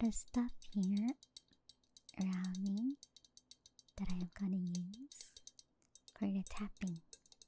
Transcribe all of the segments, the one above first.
lot of stuff here around me that I am gonna use for the tapping,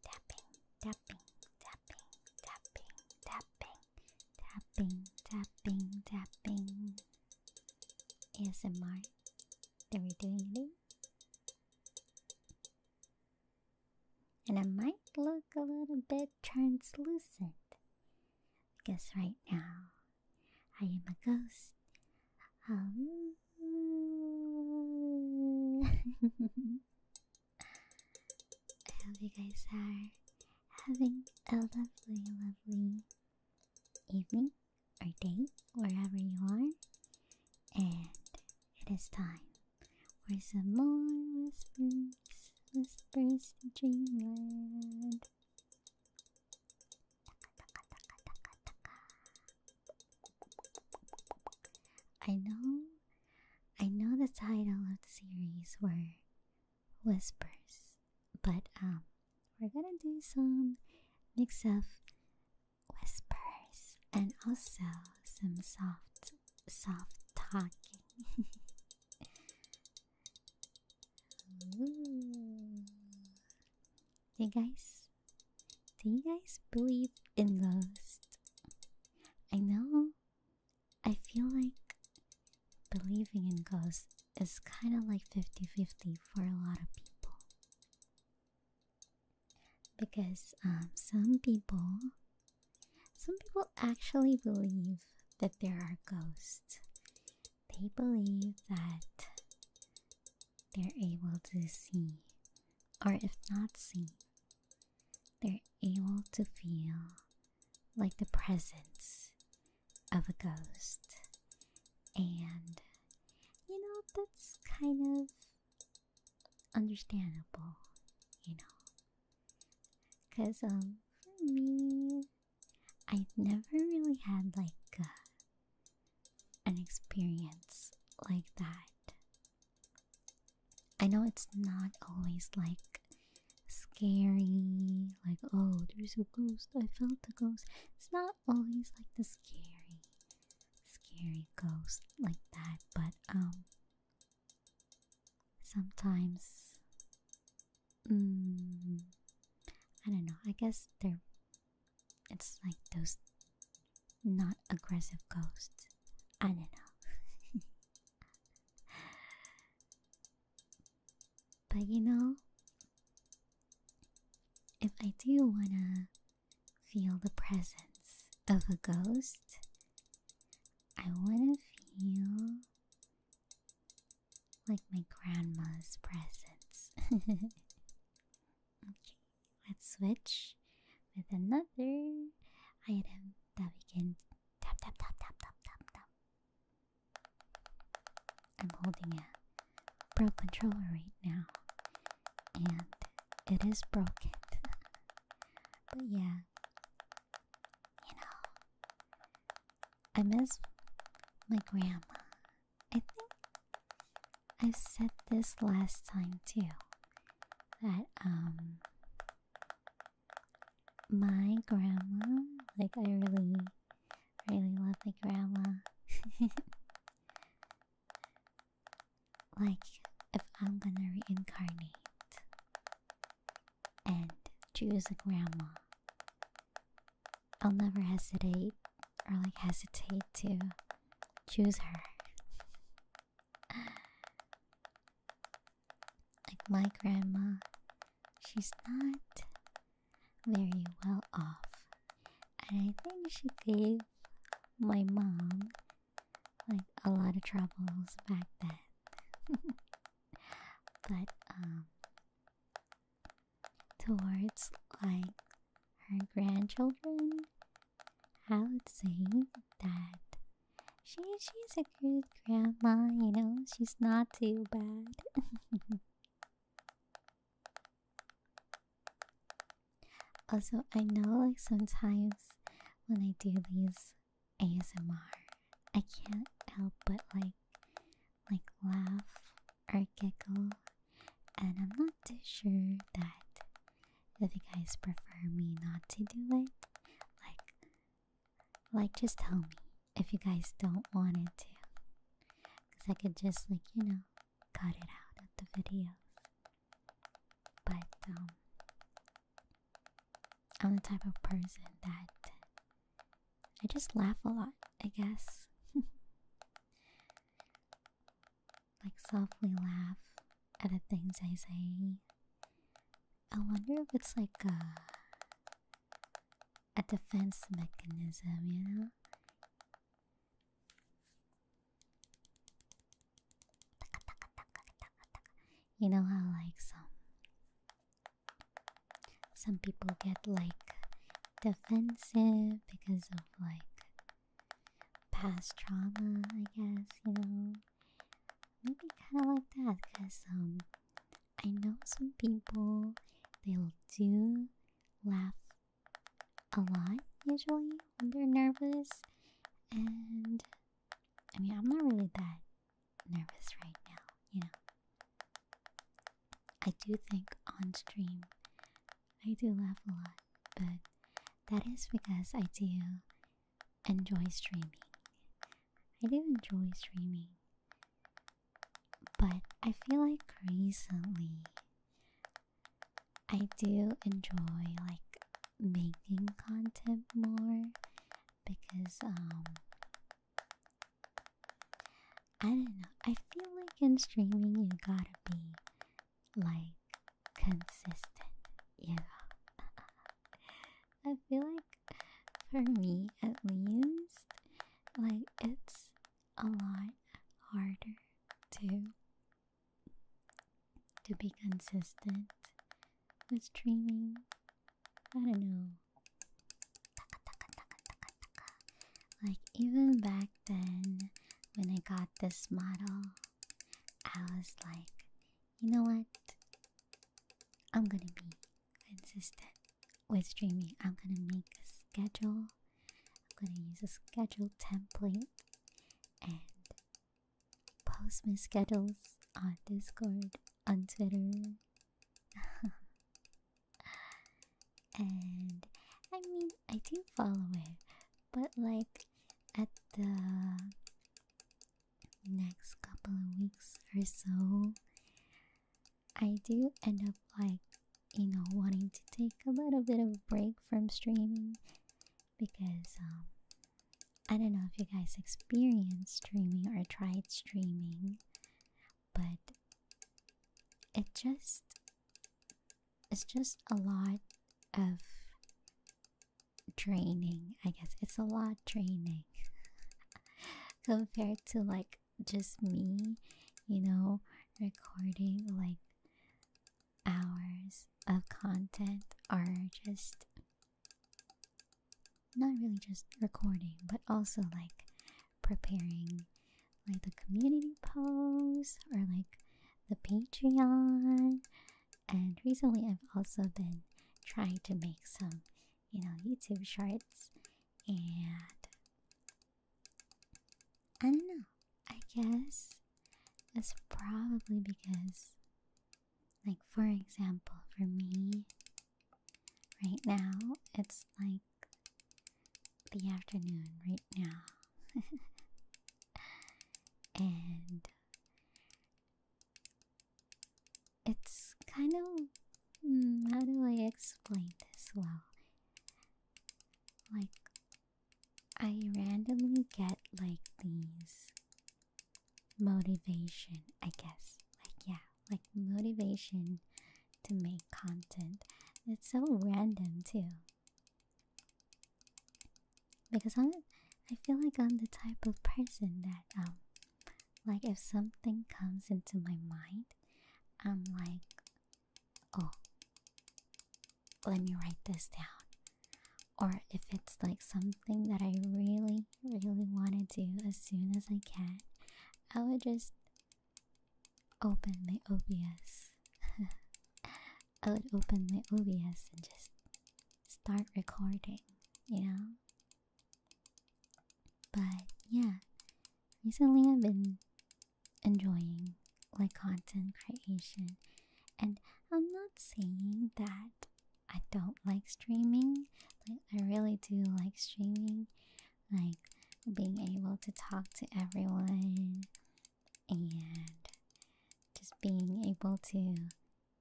tapping, tapping, tapping, tapping, tapping, tapping, tapping, tapping. ASMR that we're doing today. And I might look a little bit translucent because right now I am a ghost. I hope you guys are having a lovely, lovely evening or day wherever you are. And it is time for some more whispers to dreamland. I know the title of the series were whispers, but we're gonna do some mix of whispers and also some soft talking. Ooh. Do you guys believe in ghosts? I feel like believing in ghosts is kind of like 50-50 for a lot of people. Because some people actually believe that there are ghosts. They believe that they're able to see, or if not see, they're able to feel like the presence of a ghost. And that's kind of understandable, because for me, I've never really had like an experience like that. I know it's not always like scary, like, oh, there's a ghost, I felt a ghost. It's not always like the scary ghost like that, but sometimes I don't know, I guess it's like those not aggressive ghosts. I don't know. But if I do wanna feel the presence of a ghost, I wanna feel like my grandma's presence. Okay, let's switch with another item that we can tap, tap, tap, tap, tap, tap, tap. I'm holding a Pro controller right now, and it is broken. But yeah, I miss my grandma. I think I've said this last time too, that my grandma, like, I really love my grandma. Like, if I'm gonna reincarnate and choose a grandma, I'll never hesitate to choose her. Like, my grandma, she's not very well off, and I think she gave my mom like a lot of troubles back then. But towards like her grandchildren, I would say that she's a good grandma, she's not too bad. Also, I know like sometimes when I do these ASMR, I can't help but like laugh or giggle, and I'm not too sure that if you guys prefer me not to do it, like just tell me if you guys don't want it to. I could just like, cut it out of the video. But I'm the type of person that I just laugh a lot, I guess. Like softly laugh at the things I say. I wonder if it's like a defense mechanism, You know how like some people get like defensive because of like past trauma, I guess, maybe kind of like that, because I know some people, they'll do laugh a lot usually when they're nervous, and I mean, I'm not really that nervous right now. I do think on stream I do laugh a lot, but that is because I do enjoy streaming. I do enjoy streaming, but I feel like recently I do enjoy like making content more, because I don't know, I feel like in streaming you gotta be like consistent, I feel like for me at least, like it's a lot harder to be consistent with streaming. I don't know. Like even back then when I got this model, I was like, you know what? I'm gonna be consistent with streaming. I'm gonna make a schedule. I'm gonna use a schedule template and post my schedules on Discord, on Twitter. And I mean, I do follow it, but like at the next couple of weeks or so, I do end up like, wanting to take a little bit of a break from streaming, because I don't know if you guys experienced streaming or tried streaming, but it's just a lot of draining. I guess it's a lot draining compared to like just me, recording like hours of content, or just not really just recording, but also like preparing like the community posts or like the Patreon. And recently I've also been trying to make some, YouTube shorts, and I don't know, I guess it's probably because, like, for example, for me right now, it's like the afternoon right now. And it's kind of, how do I explain this well? Like, I randomly get like these motivation, I guess. Like motivation to make content. It's so random too. Because I feel like I'm the type of person that like if something comes into my mind, I'm like, oh, let me write this down. Or if it's like something that I really, really want to do as soon as I can, I would just open my OBS. I would open my OBS and just start recording, But yeah, recently I've been enjoying like content creation, and I'm not saying that I don't like streaming. Like, I really do like streaming, like being able to talk to everyone being able to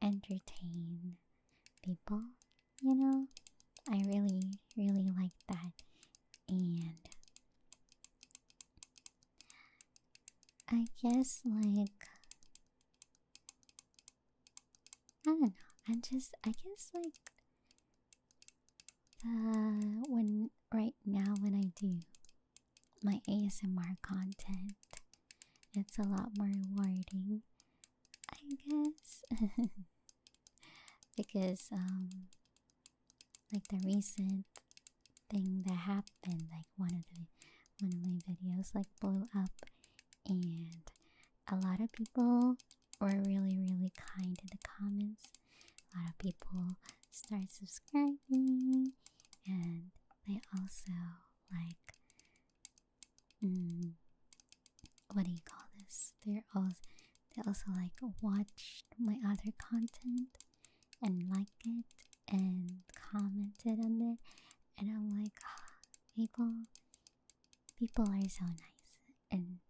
entertain people, you know? I really, really like that. And I guess, like, I don't know. I guess, like, right now when I do my ASMR content, it's a lot more rewarding, I guess. Because, like, the recent thing that happened, like, one of my videos, like, blew up, and a lot of people were really, really kind in the comments. A lot of people start subscribing, and they also like, what do you call this? They also like watched my other content and liked it and commented on it, and I'm like, people are so nice, and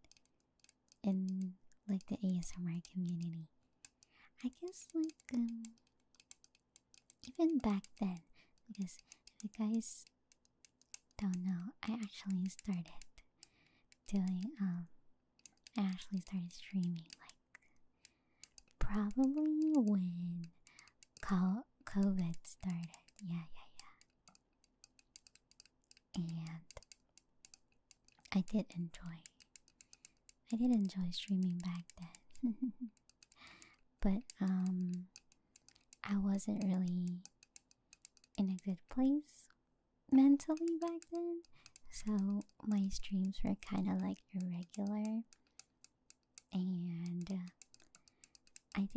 in like the ASMR community. I guess, like, even back then, because if you guys don't know, doing I actually started streaming like probably when COVID started. Yeah, and I did enjoy streaming back then. But I wasn't really in a good place mentally back then, so my streams were kind of like irregular, and I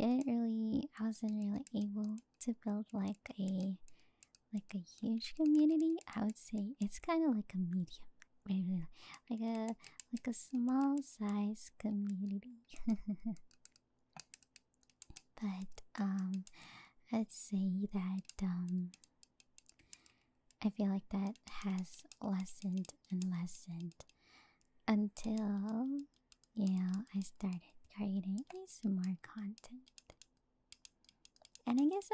wasn't really able to build like a huge community. I would say it's kind of like a medium, maybe like a small size community. But I'd say that I feel like that has lessened and lessened until, I started creating ASMR content. And I guess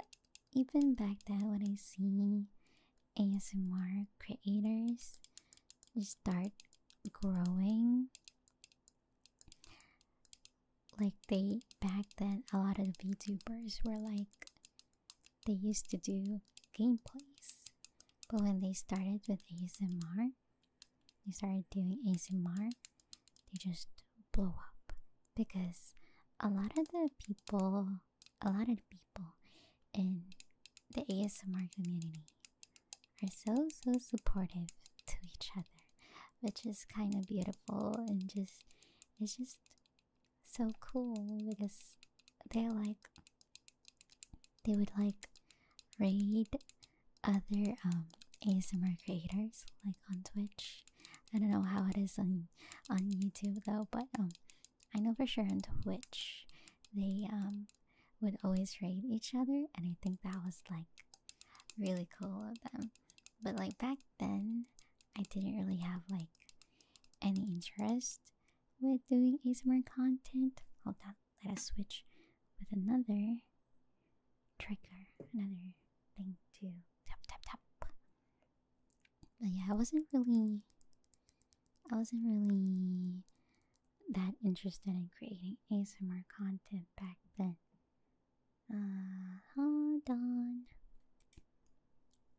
even back then, when I see ASMR creators start growing, like back then, a lot of the VTubers were like, they used to do gameplays, but when they started with ASMR, they started doing ASMR, they just blow up, because a lot of the people in the ASMR community are so supportive to each other, which is kind of beautiful, and it's just so cool, because they would like raid other ASMR creators like on Twitch. I don't know how it is on YouTube though, but I know for sure on Twitch they would always raid each other, and I think that was like really cool of them. But like back then, I didn't really have like any interest with doing ASMR content. Hold on, let us switch with another trigger, another thing to tap tap tap. But yeah, I wasn't really that interested in creating ASMR content back then. Hold on.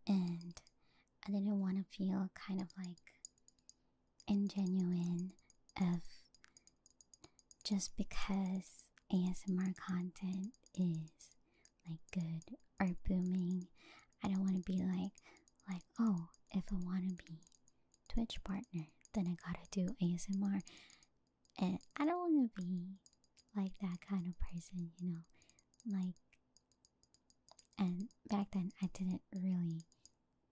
And I didn't want to feel kind of like ingenuine of just because ASMR content is like good or booming. I don't want to be like, oh, if I want to be Twitch partner, then I gotta do ASMR. And I don't want to be like that kind of person, you know? Like, and back then I didn't really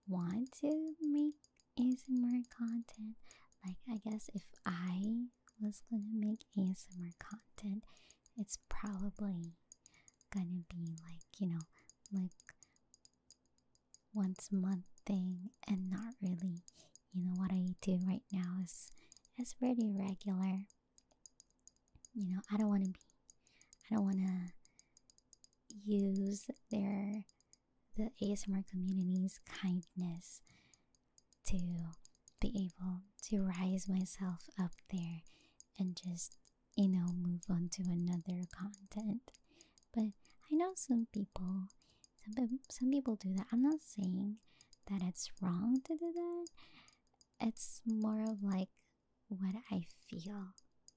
want to make ASMR content. Like, I guess if I was gonna make ASMR content, it's probably gonna be like, like once a month thing, and not really, what I do right now is pretty regular. I don't want to be I don't want to use the ASMR community's kindness to be able to rise myself up there and just, move on to another content. But I know some people do that. I'm not saying that it's wrong to do that. It's more of like what I feel.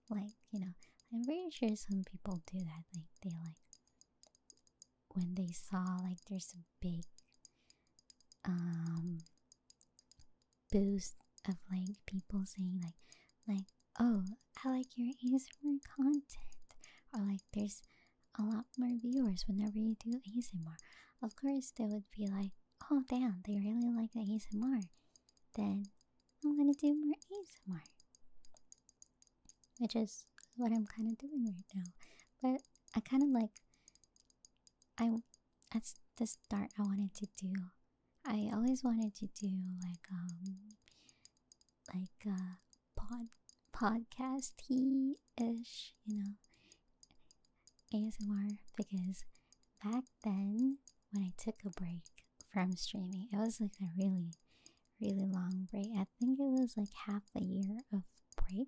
Like, I'm pretty sure some people do that. Like, they like, when they saw like there's a big um boost of like people saying like oh, I like your ASMR content, or like there's a lot more viewers whenever you do ASMR. Of course they would be like, oh damn, they really like the ASMR, then I'm gonna do more ASMR, which is what I'm kind of doing right now. But I kind of like, I at the start I wanted to do, I always wanted to do like podcasty ish, ASMR, because back then when I took a break from streaming, it was like a really, really long break. I think it was like half a year of break,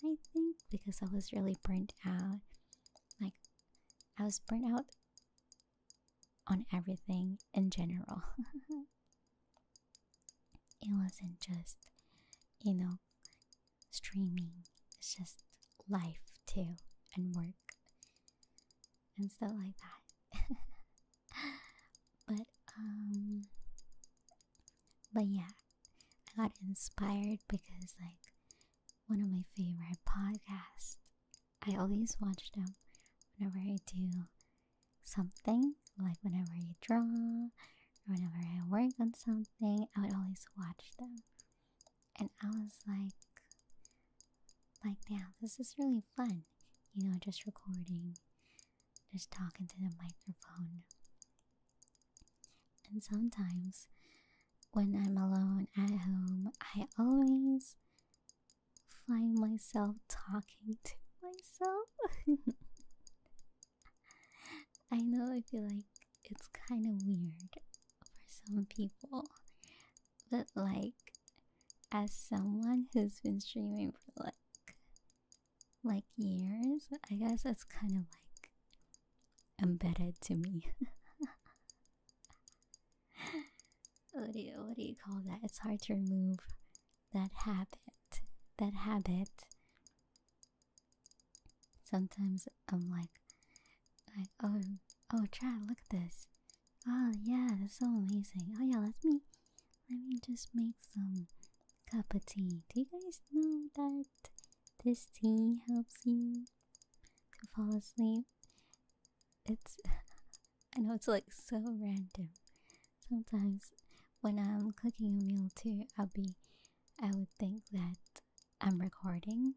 I think, because I was really burnt out. Like, I was burnt out on everything in general. It wasn't just, streaming, it's just life too, and work and stuff like that. but um but yeah, I got inspired because like one of my favorite podcasts, I always watch them whenever I do something, like whenever I draw or whenever I work on something, I would always watch them. And I was like damn, this is really fun, just recording, just talking to the microphone. And sometimes when I'm alone at home, I always find myself talking to myself. I know, I feel like it's kind of weird for some people, but like, as someone who's been streaming for like years, I guess it's kind of like embedded to me. What do you call that? It's hard to remove that habit. That habit. Sometimes I'm oh, Chad, look at this. Oh yeah, that's so amazing. Oh yeah, let me just make some cup of tea. Do you guys know that this tea helps you to fall asleep? It's I know it's like so random. Sometimes when I'm cooking a meal too, I would think that I'm recording.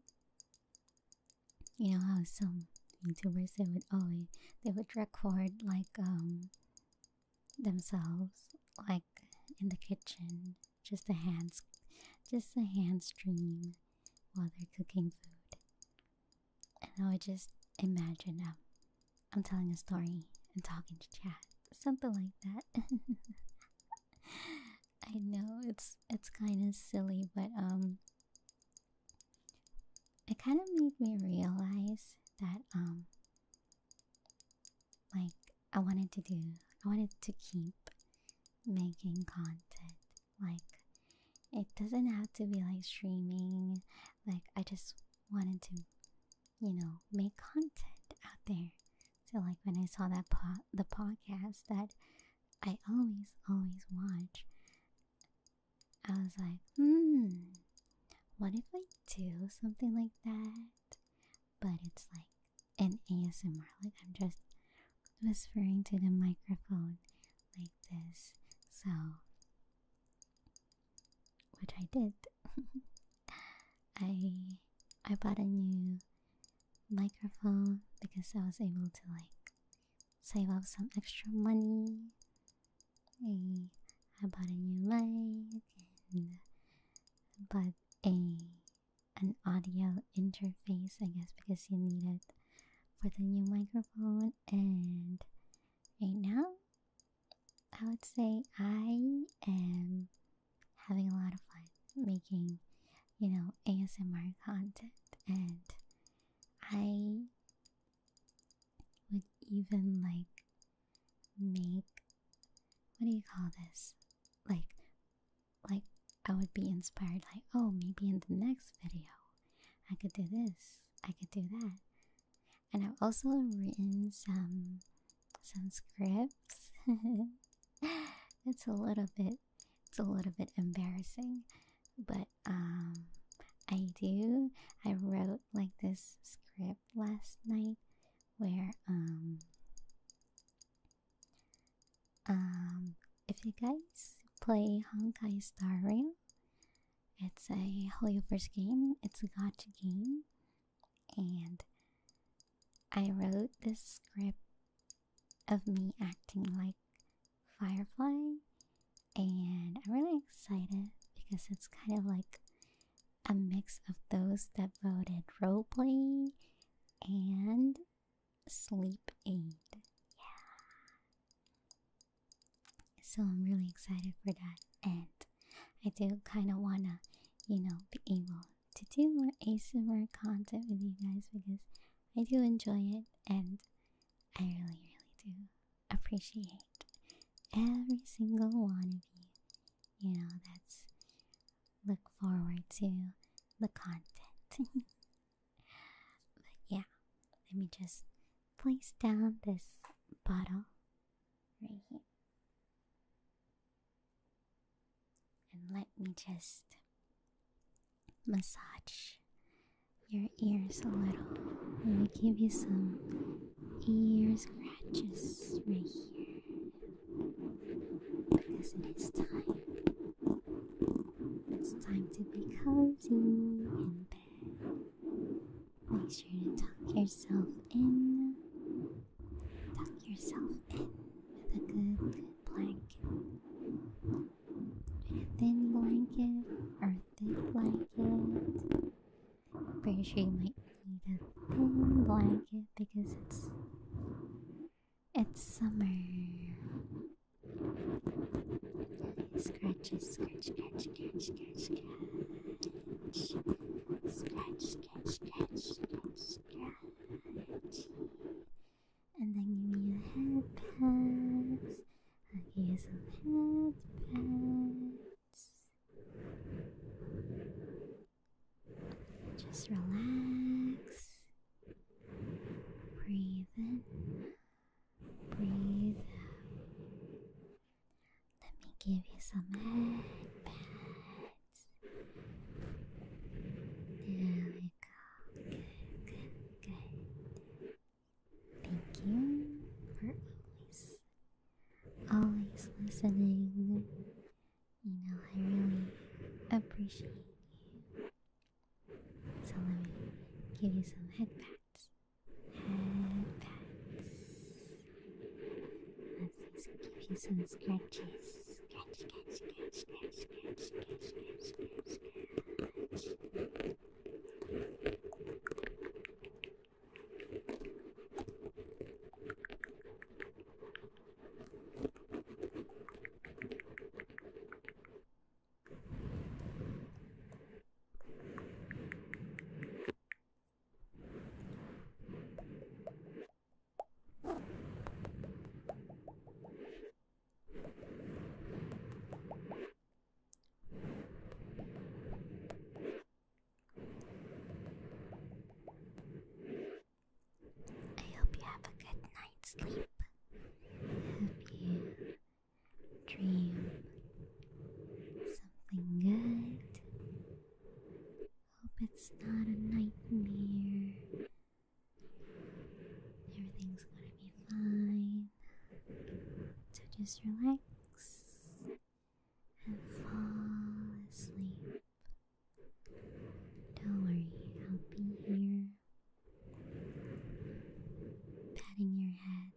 You know how some YouTubers, they would record like themselves like in the kitchen, just a hand stream while they're cooking food. And I would just imagine I'm telling a story and talking to chat, something like that. I know it's kind of silly, but it kind of made me realize that like I wanted to keep making content. Like, it doesn't have to be like streaming. Like, I just wanted to, make content out there. So like when I saw that the podcast that I always watch, I was like, what if I do something like that? But it's like an ASMR. Like, I'm just whispering to the microphone like this. So, which I did. I bought a new microphone because I was able to like save up some extra money. I bought a new mic and bought an audio interface, I guess, because you need it for the new microphone, and right now I would say I am having a lot of fun making, ASMR content, and I would even like make, what do you call this? Like I would be inspired, like, oh, maybe in the next video I could do this, I could do that. And I've also written some scripts. It's a little bit embarrassing, but I wrote like this script last night where if you guys play Honkai Star Rail, it's a Hoyoverse game. It's a gacha game, and I wrote this script of me acting like Firefly, and I'm really excited because it's kind of like a mix of those that voted roleplay and sleep aid. So I'm really excited for that, and I do kind of wanna, be able to do more ASMR content with you guys because I do enjoy it, and I really, really do appreciate every single one of you, that's look forward to the content. But yeah, let me just place down this bottle right here. And let me just massage your ears a little. Let me give you some ear scratches right here. Because it is time. It's time to be cozy in bed. Make sure to tuck yourself in. Tuck yourself in with a good blanket. With a thin blanket or thick blanket. Pretty sure you might need a thin blanket because it's summer. Scratches, scratch, scratch, scratch, scratch, scratch. Scratch, scratch, scratch, scratch, scratch. And then give me the head pats. I'll give you some head pats. Just relax. Breathe in. Breathe out. Let me give you some head pats. There we go. Good, good, good. Thank you for always listening. I really appreciate you. So let me give you some head pats. Head pats. Let's give you some scratches. Scratch, scratch, scratch, scratch, scratch, scratch, scratch, scratch, scratch. I hope you have a good night's sleep. I hope you dream something good. Hope it's not a nightmare. Everything's gonna be fine. So just relax and fall asleep. Don't worry, I'll be here, patting your head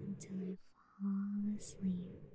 until you fall asleep.